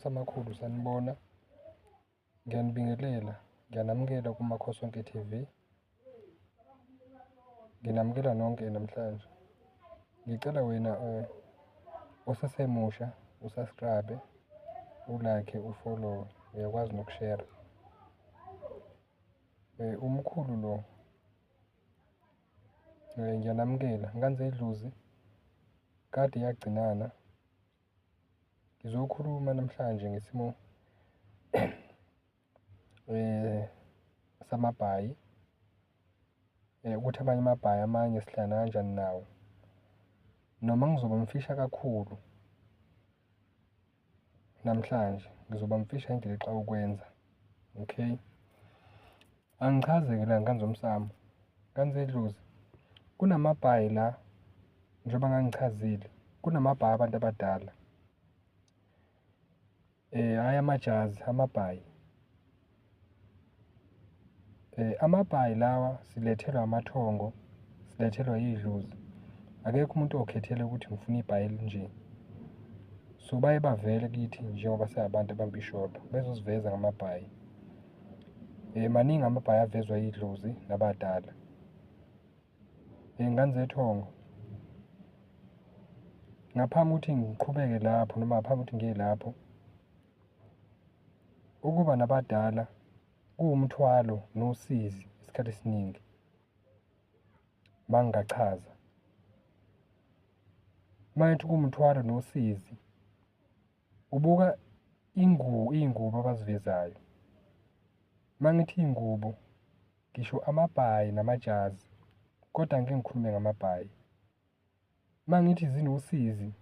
Samakhulu sanibona, ngiyanibingelela, ngiyanamukela kuMakhosonke TV. Nginamukela nonke namhlanje. Ngicela wena osasemusha usubscribe, ulike, ufollow, uyakwazi nokushare. Umkhulu lo ngiyanamukela, nganze idlozi kade yagcinana. Ngizokhuluma namhlanje ngesimo samabhayi, ukuthi amanye amabhayi amanye sihlala kanjani nawo, noma ngizoba mfisha kakhulu namhlanje, ngizoba mfisha ngendlela exa ukwenza. Okay, angichaze-ke la nganzomsamo, nganzedlozi. Kunamabhayi la, njengoba ngangichazile, kunamabhayi abantu abadala, hhayi amajazi, amabhayi. Amabhayi lawa silethelwa amathongo, silethelwa yidlozi. Akekho umuntu okhethele ukuthi ngifuna ibhayi elinje. So baye bavele kithi njengoba siyabantu abambishobha, bezosiveza ngamabhayi. Maningi amabhayi avezwa yidlozi nabadala. Nganzethongo, ngaphambi ukuthi ngiqhubeke lapho noma ngaphambi ukuthi ngiye lapho, ukuba nabadala kuwumthwalo nosizi isikhathi esiningi mangingachaza. Mangithi kuwumthwalo nosizi, ubuka iy'ngubo abazivezayo. Mangithi iy'ngubo, ngisho amabhayi namajazi, kodwa angeke ngikhulume ngamabhayi. Mangithi zinosizi,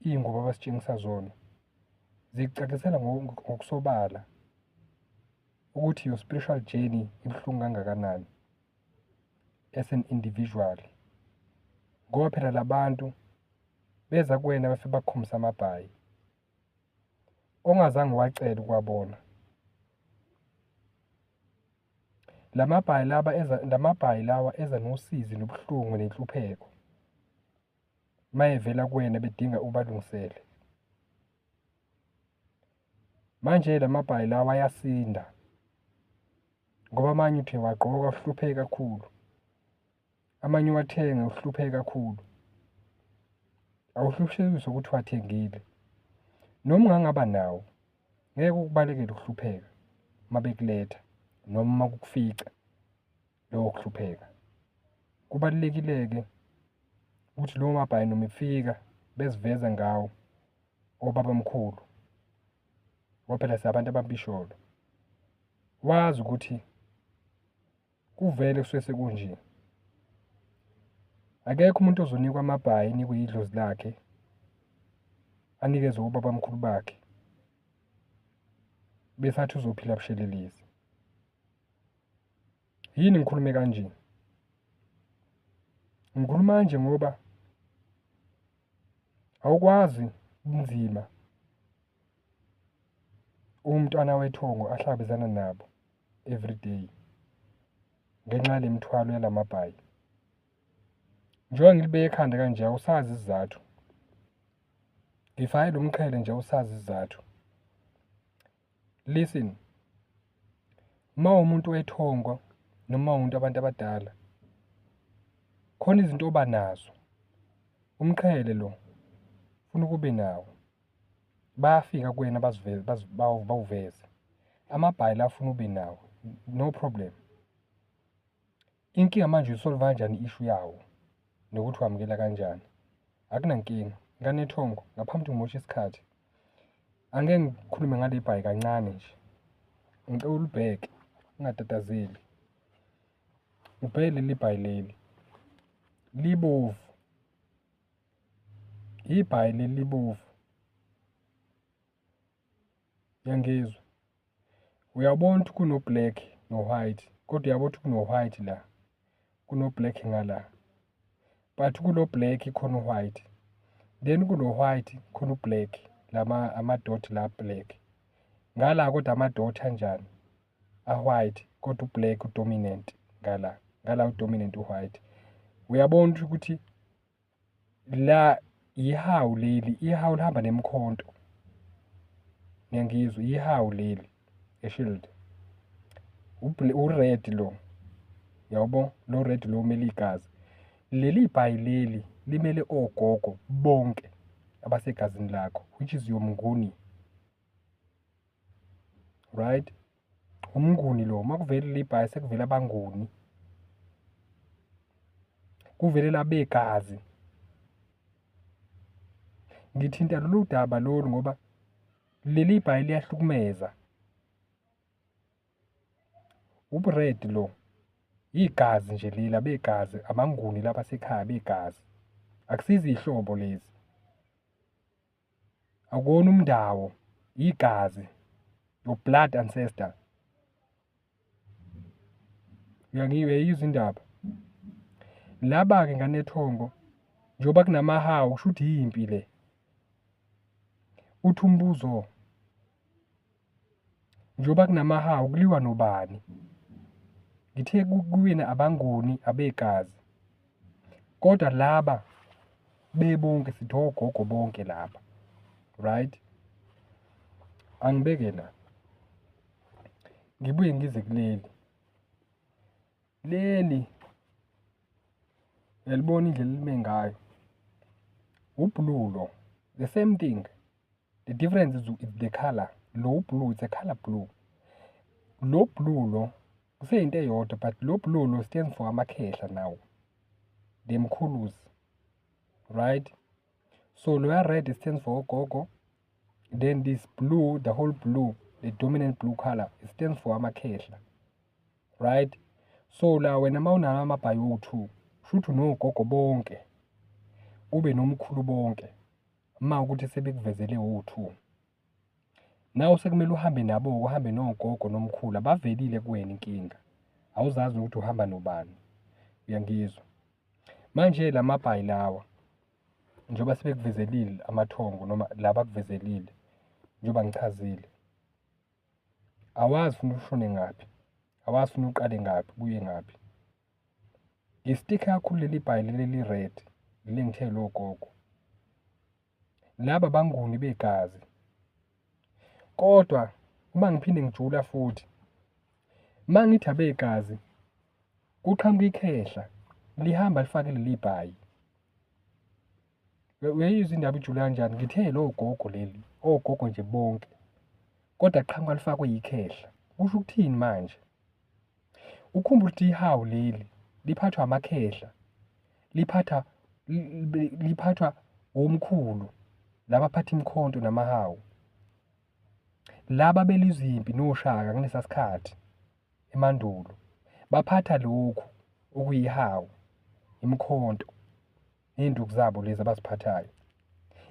iy'ngubo abasitshengisa zona, zikucacisela ngokusobala ukuthi your spiritual journey ibuhlungu kangakanani as an individual. Ngoba phela labantu beza kuwena bafike bakukhombisa amabhayi ongazange wacela ukuwabona. Lamabhayi lawa eza nosizi nobuhlungu nenhlupheko mayevela kuwena bedinga ubalungisele. Manje lamabhayi lawa ayasinda, ngoba amanye uthi wagqoka uhlupheke kakhulu, amanye uwathenge uhlupheke kakhulu. Awuhluphekiswa ukuthi wathengile, noma ungangaba nawo, ngeke ukubalekele ukuhlupheka uma bekuletha noma uma kukufica loko kuhlupheka. Kubalulekile-ke ukuthi lowo mabhayi noma efika beziveza ngawo obabamkhulu, ngoba phela siyabantu abambisholo, wazi ukuthi kuvele kusuke sekunje. Akekho umuntu ozonikwa amabhayi, anikwe idlozi lakhe, anikezwe obabamkhulu bakhe, bese athi uzophila bushelelezi. Yini ngikhulume kanje? Ngikhuluma kanje ngoba awukwazi ubunzima umntwana wethongo ahlangabezana nabo everyday ngenxa yale mithwalo yalamabhayi. Njengoba ngilibeke ekhanda kanje, awusazi isizathu. Ngifake lo mqhele nje, awusazi isizathu. Listen, uma umuntu wethongo noma umuntu abantu abadala, khona izinto oba nazo. Umqhele lo ufuna ukube nawo, bayafika kuwena bawuveze. Amabhayi la afuna ube nawo, no problem. Inkinga manje uyisolva kanjani i-issue yawo nokuthi wamukela kanjani, akunankinga. Nganethongo, ngaphambi ukuthi ngimoshe isikhathi, angeke ngikhulume ngale bhayi kancane nje. Ngicela ulibheke, ungatatazeli. Ubheke leli bhayi leli, libovu, ibhayi leli libovu, uyangizwa? Uyabona ukuthi kuno-black no-white, kodwa uyabona ukuthi kuno-white la, kuno-black ngala, but kulo-black khona u-white, then kuno-white khona u-black, amadoti la black. Ngala kodwa amadoti anjani? A-white, kodwa u-black u-dominant ngala u-dominant u-white. Uyabona ukuthi la ihawu leli, ihawu lihamba nemkhonto. ngiyangizwa ihawu leli e-Shield. U-red lo, yabo lo red lo umele igazi. Leli bhayi leli limele ogogo bonke abasegazini lakho, which is yomnguni, right? Umnguni lo, makuvele libhayi sekuvela abanguni, kuvelela begazi. Ngithinta lolu daba lolu ngoba leli bhayi liyahlukumeza. Ubu-red lo, igazi nje lila begazi, abanguni labasekhaya begazi. Akusizi ihlobo lezi. Akuwona umndawo, igazi, your blood ancestor. Uyayizwa indaba? Laba-ke nganethongo, njengoba kunamahawu, kusho ukuthi yimpi le. Uthi umbuzo, njengoba kunamahawu kuliwa nobani? Ngithe kuwina abanguni abegazi. Kodwa laba bebonke sithi ogogo bonke laba. Right? Angibeke la. Ngibuye ngize kuleli. Leli uyalibona indlela elime ngayo. Ublue lo, the same thing. The difference is the color. Lo blue, it's a color blue. Lo blue lo, kuseyinto eyodwa, but lo blue lo stands for amakhehla now. The mkhuluzi. Right? So loya red stands for ogogo. Then this blue, the whole blue, the dominant blue color, it stands for amakhehla. Right? So la wena mawunala amabhayi wo-2, shuthi unogogo bonke, ube nomkhulu bonke, ma ukuthi sebekuvezele wo-2. Nawe sekumele uhambe nabo, uhambe nogogo nomkhulu, abavelile kuwena inkinga. Awuzazi ukuthi uhamba nobani. Uyangizwa? Manje la mabhayi lawa, njengoba sebekuvezelile amathongo noma laba kuvezelile, njengoba ngichazile. Awazi ufuna ushone ngaphi. Awazi ufuna uqale ngaphi, buye ngaphi. Ngistikha kakhulu leli bhayi leli red, leli ngithe lo gogo. Laba banguni begazi. Kodwa uma ngiphinde ngijula futhi, uma ngithi abegazi, kuqhamuka ikhehla, lihamba lifake leli bhayi. Uyayizwa indaba ijula kanjani? Ngithe lo gogo leli, ogogo nje bonke. Kodwa qhamuka lifakwe yikhehla. Kusho ukuthini manje? Ukhumbula ukuthi ihawu leli liphathwa amakhehla, liphathwa omkhulu, laba phatha imkhonto namahawu. Laba belizimpi noshaka kulesa sikhathi emandulo baphatha lokhu okuyihawu, imkhonto, ney'nduku zabo lezi abaziphathayo.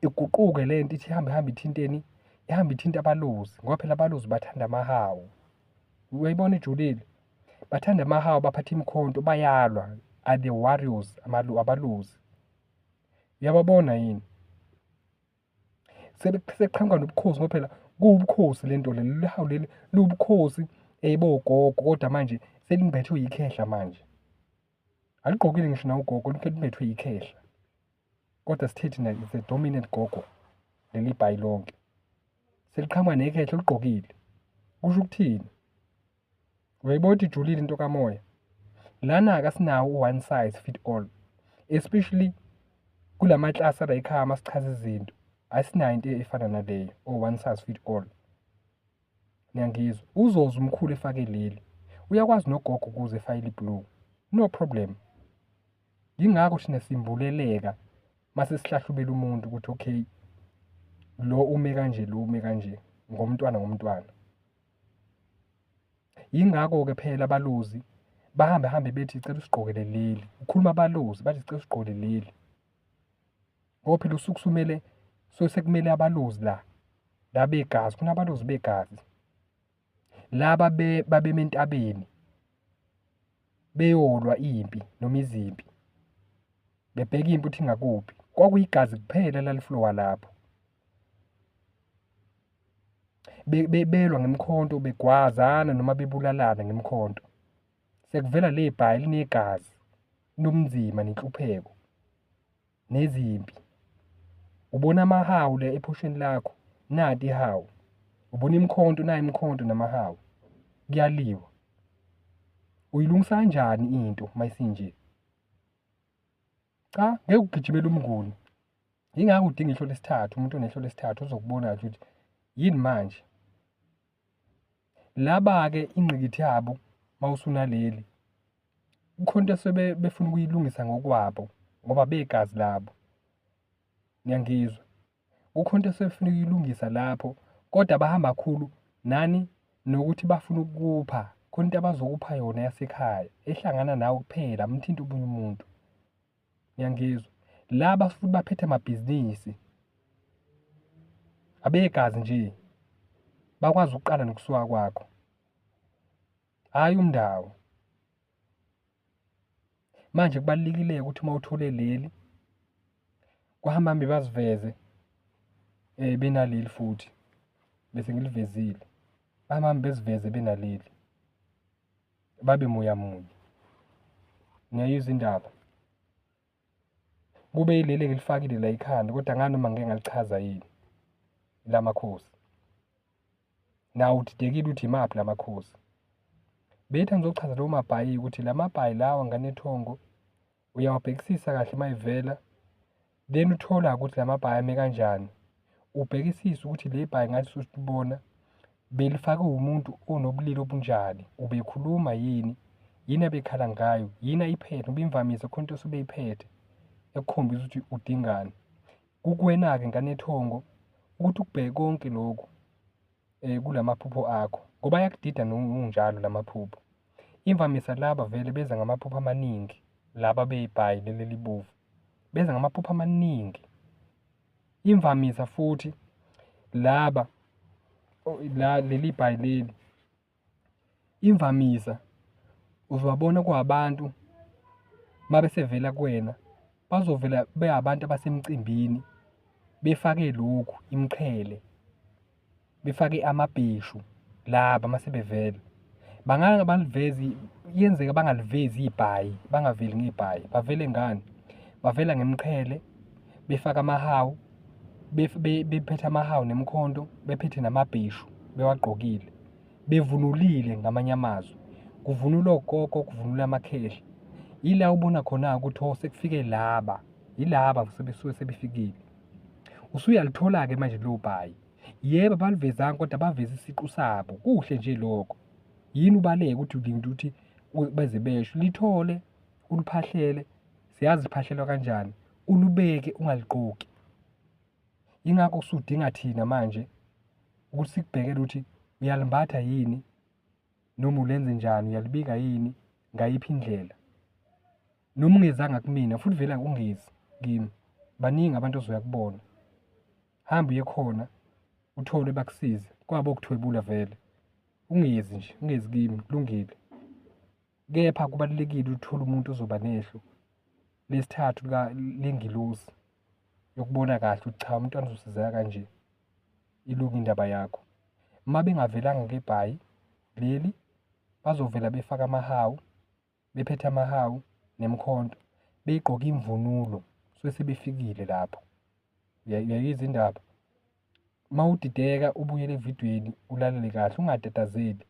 Iguquke le nto ithi ihambe ithinteni, ihambe ithinta abalozi, ngoba phela abalozi bathanda amahawu. Uyayibona ijulile? Bathanda amahawu, baphatha imkhonto, bayalwa, are the warriors, abalozi. Uyababona yini? Sekuqhamuka nobukhosi, ngoba phela kuwubukhosi lento leli hawu leli liwubukhosi bogogo, kodwa manje selibethwe yikhehla manje. Aligqokile ngisho nawugogo, libethwe yikhehla. Kodwa sithe thina it's a dominant gogo, leli bhayi lonke. Seliqhamuka nekhehla ligqokile. Kusho ukuthini? Uyayibona ukuthi ijulile into kamoya. Lana-ke asinawo one size fit all. Especially kulamaklasi ala ekhaya masichaza izinto. Asinayo into efana naleyo, one size fit all. Niyangizwa? Uzoza umkhulu efake leli. Uyakwazi nogogo ukuze efake i-blue. No problem. Yingakho thina simbuleleka mase sihlahlubela umuntu ukuthi okay, lo ume kanje, lo ume kanje, ngomntwana. Yingakho-ke phela abalozi bahambe bethi cela usigqokele leli. Ukhuluma abalozi bathi cela usigqokele leli. Ngoba phela usuke sumele, sekumele abalozi la begazi, kunabalozi begazi. Laba babeme entabeni, beyolwa impi noma izimpi. Bebheka impi ukuthi ingakuphi. Kwakuyigazi kuphela laliflowa lapho. Belwa ngemkhonto, begwazana noma bebulalana ngemkhonto. Sekuvela le bhayi linegazi, linomzima nenhlupheko, nezimpi. Ubona amahawu la ephosheni lakho, nanti ihawu. Ubona imikhonto, nayo imikhonto namahawu, kuyaliwa. Uyilungisa kanjani into mayisinje? Cha, ngeke ugijimele umnguni. Yingakho udinga ihlo lesithathu, umuntu onehlo lesithathu uzokubona kahle ukuthi yini manje. Laba-ke ingqikithi yabo mawusunaleli, kukhona into befuna ukuyilungisa ngokwabo ngoba begazi labo. Niyangizwa? Kukhona into sebefuna ukuyilungisa lapho, kodwa bahamba kakhulu nani nokuthi bafuna ukukupha. Khona into abazokupha yona yasekhaya ehlangana nawe kuphela, amthinti omunye umuntu. Niyangizwa? Laba futhi baphethe amabhizinisi, abegazi nje, bakwazi ukuqala nokusuka kwakho, hhayi umndawo. Manje kubalulekile-ke ukuthi uma uthole leli, kuhambe baziveze benaleli futhi, bese ngilivezile. Bahambe beziveze benaleli, babe moya munye. Ngiyayizwa indaba. Kube yileli engilifakile la ekhanda, kodwa ngani noma ngike ngalichaza yini la makhosi. Nawe udidekile ukuthi imaphi la makhosi. Bethi angizochaza lawo mabhayi ukuthi la mabhayi lawa nganethongo uyawabhekisisa kahle mayivela, then uthola ukuthi la mabhayi ame kanjani. Ubhekisise ukuthi le bhayi ngathi usulibona belifakwe umuntu onobulili obunjani, ubekhuluma yini, yini abekhala ngayo, yini ayiphethe, ngoba imvamisa khona into osubeyiphethe ekukhombisa ukuthi udingani. Kukuwena-ke nganethongo ukuthi ukubheke konke lokhu kulamaphupho akho, ngoba ayakudida ngokunjalo lamaphupho. Imvamisa laba vele beza ngamaphupho amaningi, laba bey'bhayi leli elibovu beza ngamaphupho amaningi. Imvamisa futhi laba leli bhayi leli, imvamisa uzobabona kuwabantu mabesevela kuwena, bazovela beyabantu abasemcimbini befake lokhu, imiqhele, befake amabheshu laba masebevela. Bangake baliveze, yenzeka bangalivezi ibhayi, bangaveli ngebhayi, bavele ngani? Bavela ngemiqhele, befake amahawu, bephethe amahawu nemikhonto, bephethe namabheshu, bewagqokile, bevunulile ngamanye amazwi. Kuvunulwa ogogo, kuvunulwa amakhehla. Yila ubona khona-ke ukuthi sekufike laba, yilaba sebesuke sebefikile. Usuyalithola-ke manje lelo bhayi. Yebo abalivezanga kodwa baveze isiqu sabo, kuhle nje lokho. Yini ubaleke ukuthi ulinda ukuthi beze besho, lithole, uliphahlele, siyazi liphahlelwa kanjani, ulubeke ungaligqoki. Yingakho usudinga thina manje ukuthi sikubhekele ukuthi uyalimbatha yini, noma ulenze njani, uyalibika yini, ngayiphi indlela. Noma ungezanga kumina futhi vele ungezi kimi, baningi abantu ozoya kubona. Hamba uye khona uthole bakusize, kwabo ukuthwebula vele. Ungezi nje, ungezi kimi, kulungile. Kepha kubalulekile uthole umuntu ozoba nehlo lesithathu lengilosi yokubona kahle ukuthi cha, umntwana uzosizeka kanje, ilunga indaba yakho. Uma bengavelanga ngebhayi leli, bazovela befake amahawu, bephethe amahawu nemikhonto, beyigqoke imvunulo, suke sebefikile lapho. Uyayizwa indaba? Uma udideka ubuyele evidweni ulalele kahle, ungatatazeli,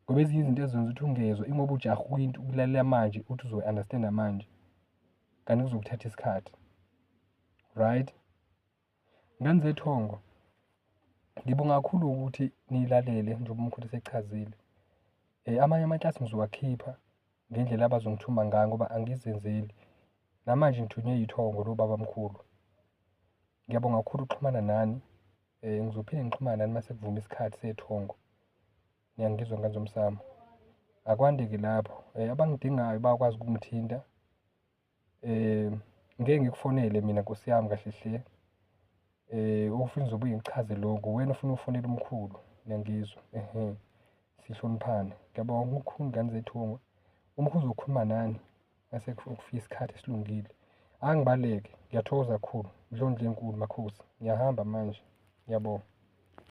ngoba ezinye izinto ezenza ukuthi ungezwa ingoba ujahe ukulalela manje uthi uzo-understand-a manje, kanti kuzokuthatha isikhathi. Right? Ngane zethongo, ngibonga kakhulu ukuthi niyilalele njengoba umkhulu esechazile. Amanye amaklasi ngizowakhipha ngendlela abazongithuma ngayo ngoba angizenzeli. Namanje ngithunywe yithongo lo baba mkhulu. Ngiyabonga kakhulu ukuxhumana nani. Ngizophinde ngixhumane nani mase kuvuma isikhathi sethongo. Niyangizwa ngane zomsamo. Akwande-ke lapho. Abangidingayo bayakwazi ukungithinta. Ngeke ngikufonele mina Nkosi yami kahle hle. Ofuna uzobuye ngichaze lokho, wena ufuna ufonela umkhulu. Niyangizwa? Sihloniphane. Ngiyabonga okukhulu ngane zethongo. Umkhulu uzokhuluma nani mase kufika isikhathi esilungile. Angibaleke, ngiyathokoza kakhulu. Mdlondlo enkulu makhosi. Ngiyahamba manje. Ngiyabonga.